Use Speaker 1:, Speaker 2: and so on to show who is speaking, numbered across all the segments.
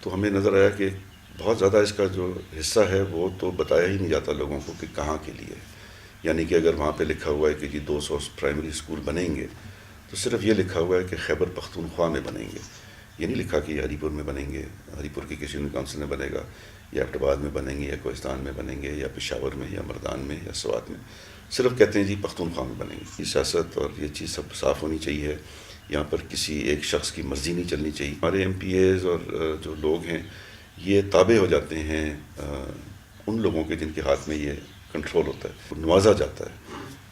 Speaker 1: تو ہمیں نظر آیا کہ بہت زیادہ اس کا جو حصہ ہے وہ تو بتایا ہی نہیں جاتا لوگوں کو کہ کہاں کے لیے. یعنی کہ اگر وہاں پہ لکھا ہوا ہے کہ جی 200 پرائمری اسکول بنیں گے تو صرف یہ لکھا ہوا ہے کہ خیبر پختونخوا میں بنیں گے. یہ نہیں لکھا کہ ہری پور میں بنیں گے، ہری پور کی کسی کونسل میں بنے گا، یا ایبٹ آباد میں بنیں گے، یا کوہستان میں بنیں گے، یا پشاور میں، یا مردان میں، یا سوات میں. صرف کہتے ہیں جی پختونخوا میں بنیں گے. یہ سیاست اور یہ چیز سب صاف ہونی چاہیے. یہاں پر کسی ایک شخص کی مرضی نہیں چلنی چاہیے. ہمارے ایم پی ایز اور جو لوگ ہیں یہ تابع ہو جاتے ہیں ان لوگوں کے جن کے ہاتھ میں یہ کنٹرول ہوتا ہے، نوازا جاتا ہے.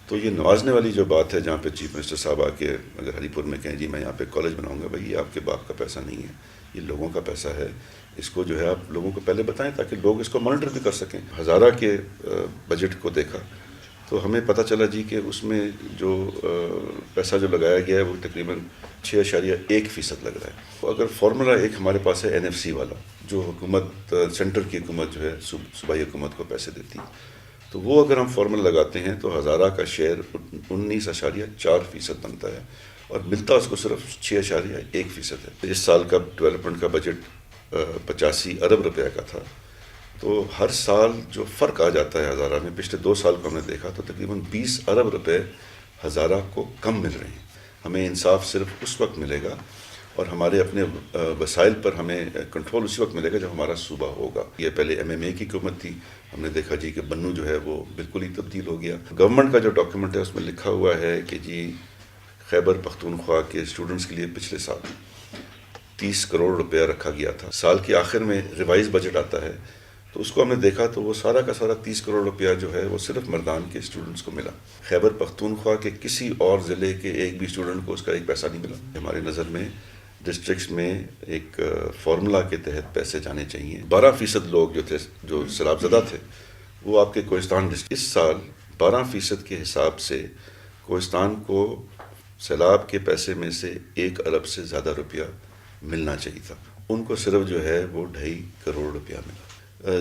Speaker 1: تو یہ نوازنے والی جو بات ہے، جہاں پہ چیف منسٹر صاحب آ کے اگر ہری پور میں کہیں جی میں یہاں پہ کالج بناؤں گا، بھائی یہ آپ کے باپ کا پیسہ نہیں ہے، یہ لوگوں کا پیسہ ہے. اس کو جو ہے آپ لوگوں کو پہلے بتائیں تاکہ لوگ اس کو مانیٹر بھی کر سکیں. ہزارہ کے بجٹ کو دیکھا تو ہمیں پتہ چلا جی کہ اس میں جو پیسہ جو لگایا گیا ہے وہ تقریباً 6.1% لگ رہا ہے. اگر فارمولا ایک ہمارے پاس ہے NFC والا، جو حکومت سینٹر کی حکومت جو ہے صوبائی حکومت کو پیسے دیتی ہے، تو وہ اگر ہم فارمولا لگاتے ہیں تو ہزارہ کا شیئر 19.4% بنتا ہے اور ملتا اس کو صرف 6.1% ہے. اس سال کا ڈیولپمنٹ کا بجٹ 85 ارب روپے کا تھا. تو ہر سال جو فرق آ جاتا ہے ہزارہ میں، پچھلے 2 سال کو ہم نے دیکھا تو تقریباً 20 ارب روپے ہزارہ کو کم مل رہے ہیں. ہمیں انصاف صرف اس وقت ملے گا اور ہمارے اپنے وسائل پر ہمیں کنٹرول اسی وقت ملے گا جب ہمارا صوبہ ہوگا. یہ پہلے MMA کی حکومت تھی، ہم نے دیکھا جی کہ بنو جو ہے وہ بالکل ہی تبدیل ہو گیا. گورنمنٹ کا جو ڈاکیومنٹ ہے اس میں لکھا ہوا ہے کہ جی خیبر پختونخوا کے اسٹوڈنٹس کے لیے پچھلے سال 30 کروڑ روپیہ رکھا گیا تھا. سال کے آخر میں ریوائز بجٹ آتا ہے تو اس کو ہم نے دیکھا تو وہ سارا کا سارا 30 کروڑ روپیہ جو ہے وہ صرف مردان کے اسٹوڈنٹس کو ملا. خیبر پختونخوا کے کسی اور ضلع کے ایک بھی اسٹوڈنٹ کو اس کا ایک پیسہ نہیں ملا. ہماری نظر میں ڈسٹرکٹس میں ایک فارمولا کے تحت پیسے جانے چاہیے. 12% لوگ جو تھے جو سیلاب زدہ تھے وہ آپ کے کوہستان ڈسٹرکٹ. اس سال 12% کے حساب سے کوہستان کو سیلاب کے پیسے میں سے 1 ارب سے زیادہ روپیہ ملنا چاہیے تھا. ان کو صرف جو ہے وہ 2.5 کروڑ روپیہ ملا.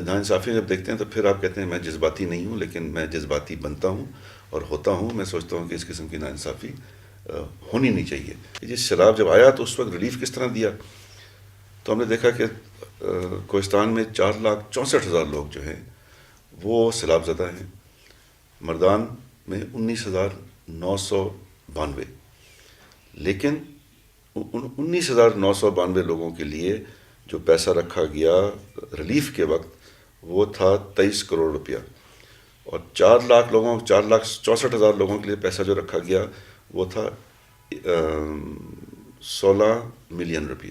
Speaker 1: ناانصافی جب دیکھتے ہیں تو پھر آپ کہتے ہیں میں جذباتی نہیں ہوں، لیکن میں جذباتی بنتا ہوں اور ہوتا ہوں. میں سوچتا ہوں کہ اس قسم کی ناانصافی ہونی نہیں چاہیے. یہ سیلاب جب آیا تو اس وقت ریلیف کس طرح دیا تو ہم نے دیکھا کہ کوہستان میں 4,64,000 لوگ جو ہیں وہ سیلاب زدہ ہیں. مردان میں 19,992. لیکن 19,992 لوگوں کے لیے جو پیسہ رکھا گیا ریلیف کے وقت وہ تھا 23 کروڑ روپیہ، اور 4,64,000 لوگوں کے لیے پیسہ جو رکھا گیا وہ تھا 16 ملین روپیے.